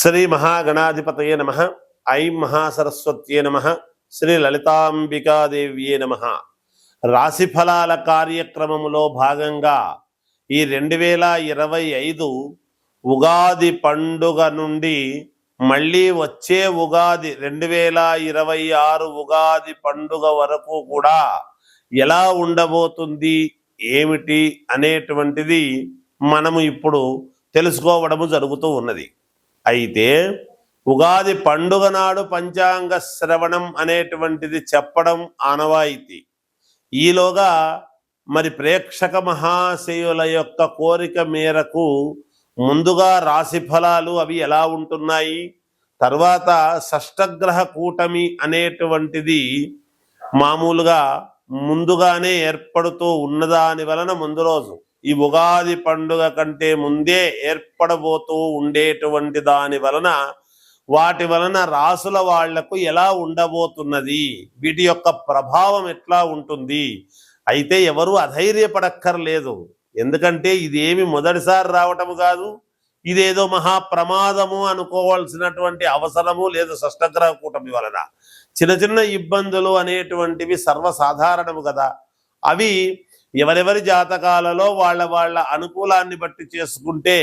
శ్రీ మహాగణాధిపతయే నమః. ఐం మహాసరస్వత్యే నమః. శ్రీ లలితాంబికాదేవ్యే నమః. రాశిఫలాల కార్యక్రమములో భాగంగా ఈ 2025 ఉగాది పండుగ నుండి మళ్ళీ వచ్చే ఉగాది 2026 ఉగాది పండుగ వరకు కూడా ఎలా ఉండబోతుంది, ఏమిటి అనేటువంటిది మనము ఇప్పుడు తెలుసుకోవడము జరుగుతూ ఉన్నది. అయితే ఉగాది పండుగ నాడు పంచాంగ శ్రవణం అనేటువంటిది చెప్పడం ఆనవాయితీ. ఈలోగా మరి ప్రేక్షక మహాశయుల యొక్క కోరిక మేరకు ముందుగా రాశి ఫలాలు అవి ఎలా ఉంటున్నాయి, తర్వాత షష్టగ్రహ కూటమి అనేటువంటిది మామూలుగా ముందుగానే ఏర్పడుతూ ఉన్నదాని వలన ముందు రోజు ఈ ఉగాది పండుగ కంటే ముందే ఏర్పడబోతూ ఉండేటువంటి దాని వలన వాటి వలన రాసుల వాళ్లకు ఎలా ఉండబోతున్నది, వీటి యొక్క ప్రభావం ఎట్లా ఉంటుంది. అయితే ఎవరు అధైర్యపడక్కర్లేదు. ఎందుకంటే ఇదేమి మొదటిసారి రావటము కాదు, ఇదేదో మహాప్రమాదము అనుకోవాల్సినటువంటి అవసరము లేదు. షష్టగ్రహ కూటమి వలన చిన్న చిన్న ఇబ్బందులు అనేటువంటివి సర్వసాధారణము కదా. అవి ఎవరెవరి జాతకాలలో వాళ్ళ అనుకూలాన్ని బట్టి చేసుకుంటే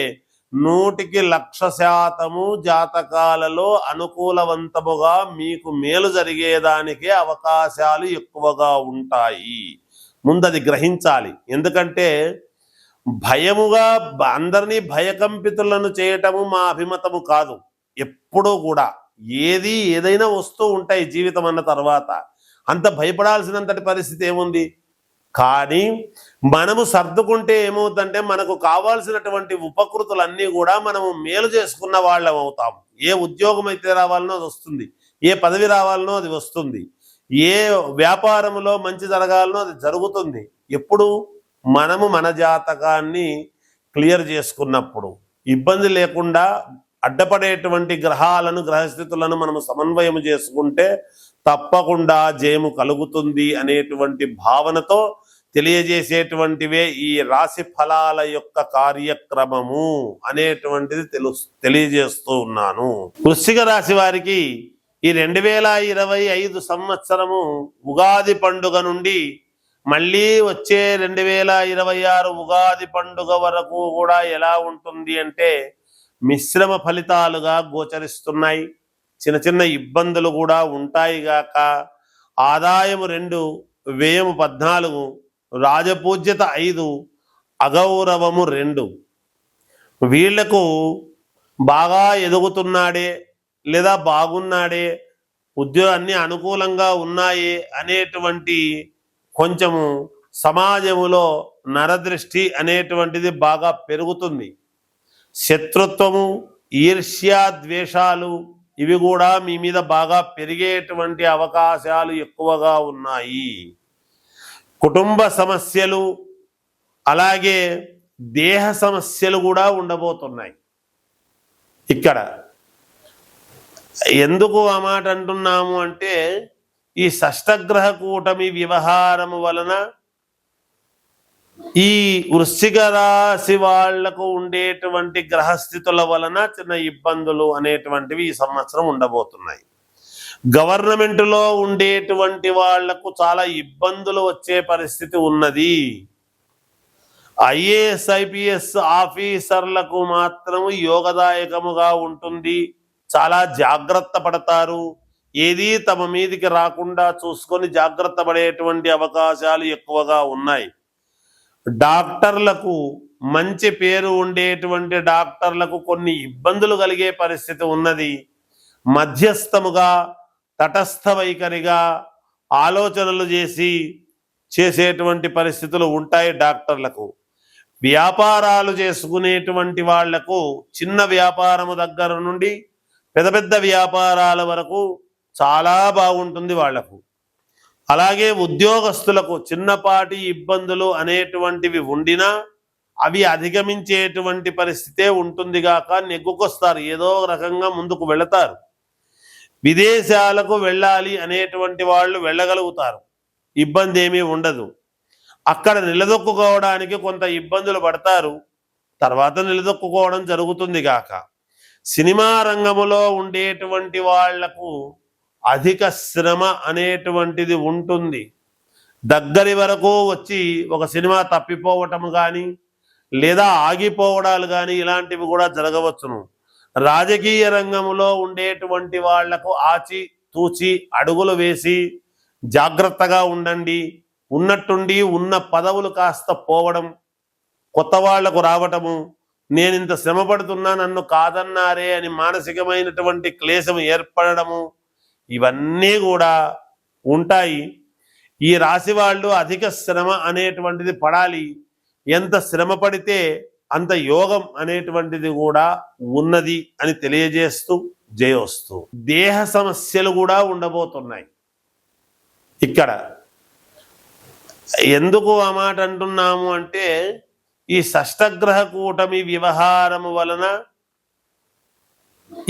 100% జాతకాలలో అనుకూలవంతముగా మీకు మేలు జరిగేదానికే అవకాశాలు ఎక్కువగా ఉంటాయి. ముందది గ్రహించాలి. ఎందుకంటే భయముగా అందరినీ భయకంపితులను చేయటము మా అభిమతము కాదు. ఎప్పుడూ కూడా ఏదైనా వస్తూ ఉంటాయి జీవితం అన్న తర్వాత, అంత భయపడాల్సినంతటి పరిస్థితి ఏముంది. కానీ మనము సర్దుకుంటే ఏమవుతుందంటే మనకు కావాల్సినటువంటి ఉపకృతులన్నీ కూడా మనము మేలు చేసుకున్న వాళ్ళం అవుతాం. ఏ ఉద్యోగం అయితే రావాలనో అది వస్తుంది, ఏ పదవి రావాలనో అది వస్తుంది, ఏ వ్యాపారంలో మంచి జరగాలనో అది జరుగుతుంది. ఎప్పుడు మనము మన జాతకాన్ని క్లియర్ చేసుకున్నప్పుడు, ఇబ్బంది లేకుండా అడ్డపడేటువంటి గ్రహాలను గ్రహస్థితులను మనము సమన్వయం చేసుకుంటే తప్పకుండా జయము కలుగుతుంది అనేటువంటి భావనతో తెలియజేసేటువంటివే ఈ రాశి ఫలాల యొక్క కార్యక్రమము అనేటువంటిది తెలియజేస్తూ ఉన్నాను. వృశ్చిక రాశి వారికి ఈ 2025 సంవత్సరము ఉగాది పండుగ నుండి మళ్ళీ వచ్చే 2026 ఉగాది పండుగ వరకు కూడా ఎలా ఉంటుంది అంటే మిశ్రమ ఫలితాలుగా గోచరిస్తున్నాయి. చిన్న చిన్న ఇబ్బందులు కూడా ఉంటాయి గాక ఆదాయము 2, వ్యయము 14, రాజపూజ్యత 5, అగౌరవము 2. వీళ్లకు బాగా ఎదుగుతున్నాడే లేదా బాగున్నాడే, ఉద్యోగాన్ని అనుకూలంగా ఉన్నాయి అనేటువంటి కొంచెము సమాజములో నరదృష్టి అనేటువంటిది బాగా పెరుగుతుంది. శత్రుత్వము, ఈర్ష్య, ద్వేషాలు ఇవి కూడా మీ మీద బాగా పెరిగేటువంటి అవకాశాలు ఎక్కువగా ఉన్నాయి. కుటుంబ సమస్యలు అలాగే దేహ సమస్యలు కూడా ఉండబోతున్నాయి. ఇక్కడ ఎందుకు ఆ మాట అంటున్నాము అంటే ఈ షష్టగ్రహ కూటమి వ్యవహారము వలన ఈ వృశ్చిక రాశి వాళ్లకు ఉండేటువంటి గ్రహస్థితుల వలన చిన్న ఇబ్బందులు అనేటువంటివి ఈ సంవత్సరం ఉండబోతున్నాయి. గవర్నమెంట్లో ఉండేటువంటి వాళ్లకు చాలా ఇబ్బందులు వచ్చే పరిస్థితి ఉన్నది. ఐఏఎస్ ఐపీఎస్ ఆఫీసర్లకు మాత్రం యోగదాయకముగా ఉంటుంది. చాలా జాగ్రత్త పడతారు. ఏది తమ మీదికి రాకుండా చూసుకొని జాగ్రత్త పడేటువంటి అవకాశాలు ఎక్కువగా ఉన్నాయి. డాక్టర్లకు మంచి పేరు ఉండేటువంటి డాక్టర్లకు కొన్ని ఇబ్బందులు కలిగే పరిస్థితి ఉన్నది. మధ్యస్థముగా తటస్థ వైఖరిగా ఆలోచనలు చేసేటువంటి పరిస్థితులు ఉంటాయి డాక్టర్లకు. వ్యాపారాలు చేసుకునేటువంటి వాళ్లకు చిన్న వ్యాపారము దగ్గర నుండి పెద్ద పెద్ద వ్యాపారాల వరకు చాలా బాగుంటుంది వాళ్లకు. అలాగే ఉద్యోగస్తులకు చిన్నపాటి ఇబ్బందులు అనేటువంటివి ఉండినా అవి అధిగమించేటువంటి పరిస్థితే ఉంటుంది గాక నెగ్గుకొస్తారు. ఏదో రకంగా ముందుకు వెళతారు. విదేశాలకు వెళ్ళాలి అనేటువంటి వాళ్ళు వెళ్ళగలుగుతారు, ఇబ్బంది ఏమీ ఉండదు. అక్కడ నిలదొక్కుకోవడానికి కొంత ఇబ్బందులు పడతారు, తర్వాత నిలదొక్కుకోవడం జరుగుతుంది గాక. సినిమా రంగములో ఉండేటువంటి వాళ్లకు అధిక శ్రమ అనేటువంటిది ఉంటుంది. దగ్గరి వరకు వచ్చి ఒక సినిమా తప్పిపోవటం కానీ లేదా ఆగిపోవడాలు కానీ ఇలాంటివి కూడా జరగవచ్చును. రాజకీయ రంగంలో ఉండేటువంటి వాళ్లకు ఆచి తూచి అడుగులు వేసి జాగ్రత్తగా ఉండండి, ఉన్నట్టుండి ఉన్న పదవులు కాస్త పోవడం, కొత్త వాళ్లకు రావటము, నేను ఇంత శ్రమ పడుతున్నా నన్ను కాదన్నారే అని మానసికమైనటువంటి క్లేశం ఏర్పడము, ఇవన్నీ కూడా ఉంటాయి. ఈ రాశి వాళ్ళు అధిక శ్రమ అనేటువంటిది పడాలి. ఎంత శ్రమ పడితే అంత యోగం అనేటువంటిది కూడా ఉన్నది అని తెలియజేస్తూ జయోస్తు. దేహ సమస్యలు కూడా ఉండబోతున్నాయి. ఇక్కడ ఎందుకు ఆ మాట అంటున్నాము అంటే, ఈ షష్టగ్రహ కూటమి వ్యవహారము వలన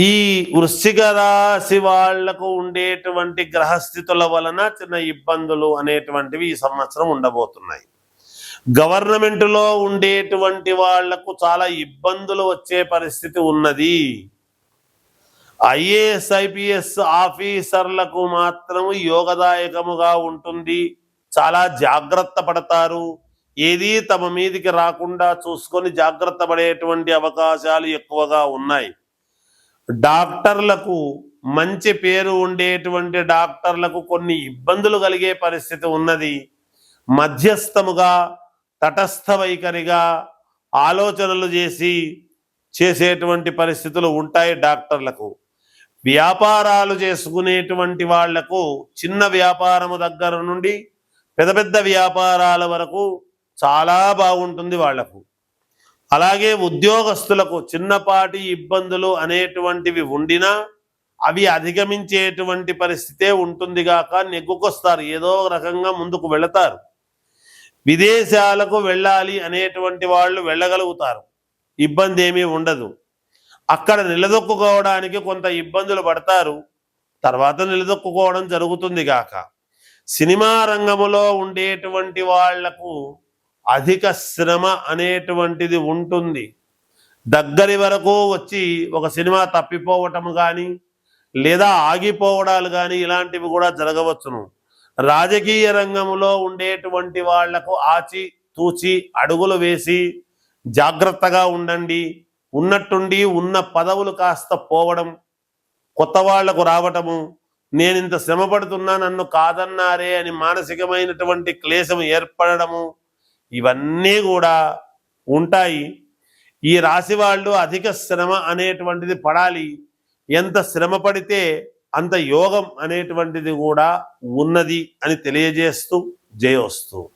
ఈ వృశ్చిక రాశి వాళ్లకు ఉండేటువంటి గ్రహస్థితుల వలన చిన్న ఇబ్బందులు అనేటువంటివి ఈ సంవత్సరం ఉండబోతున్నాయి. గవర్నమెంట్లో ఉండేటువంటి వాళ్లకు చాలా ఇబ్బందులు వచ్చే పరిస్థితి ఉన్నది. ఐఏఎస్ ఐపీఎస్ ఆఫీసర్లకు మాత్రం యోగదాయకముగా ఉంటుంది. చాలా జాగ్రత్త పడతారు. ఏది తమ మీదికి రాకుండా చూసుకొని జాగ్రత్త పడేటువంటి అవకాశాలు ఎక్కువగా ఉన్నాయి. డాక్టర్లకు మంచి పేరు ఉండేటువంటి డాక్టర్లకు కొన్ని ఇబ్బందులు కలిగే పరిస్థితి ఉన్నది. మధ్యస్థముగా తటస్థ వైఖరిగా ఆలోచనలు చేసేటువంటి పరిస్థితులు ఉంటాయి డాక్టర్లకు. వ్యాపారాలు చేసుకునేటువంటి వాళ్లకు చిన్న వ్యాపారము దగ్గర నుండి పెద్ద పెద్ద వ్యాపారాల వరకు చాలా బాగుంటుంది వాళ్లకు. అలాగే ఉద్యోగస్తులకు చిన్నపాటి ఇబ్బందులు అనేటువంటివి ఉండినా అవి అధిగమించేటువంటి పరిస్థితే ఉంటుంది గాక నెగ్గుకొస్తారు, ఏదో రకంగా ముందుకు వెళతారు. విదేశాలకు వెళ్ళాలి అనేటువంటి వాళ్ళు వెళ్ళగలుగుతారు, ఇబ్బంది ఏమీ ఉండదు. అక్కడ నిలదొక్కుకోవడానికి కొంత ఇబ్బందులు పడతారు, తర్వాత నిలదొక్కుకోవడం జరుగుతుంది గాక. సినిమా రంగములో ఉండేటువంటి వాళ్లకు అధిక శ్రమ అనేటువంటిది ఉంటుంది. దగ్గరి వరకు వచ్చి ఒక సినిమా తప్పిపోవటం కానీ లేదా ఆగిపోవడాలు కానీ ఇలాంటివి కూడా జరగవచ్చును. రాజకీయ రంగంలో ఉండేటువంటి వాళ్లకు ఆచి తూచి అడుగులు వేసి జాగ్రత్తగా ఉండండి, ఉన్నట్టుండి ఉన్న పదవులు కాస్త పోవడం, కొత్త వాళ్లకు రావటము, నేను ఇంత శ్రమ పడుతున్నా నన్ను కాదన్నారే అని మానసికమైనటువంటి క్లేశం ఏర్పడము, ఇవన్నీ కూడా ఉంటాయి. ఈ రాశి వాళ్ళు అధిక శ్రమ అనేటువంటిది పడాలి. ఎంత శ్రమ పడితే అంత యోగం అనేటువంటిది కూడా ఉన్నది అని తెలియజేస్తూ జయోస్తు.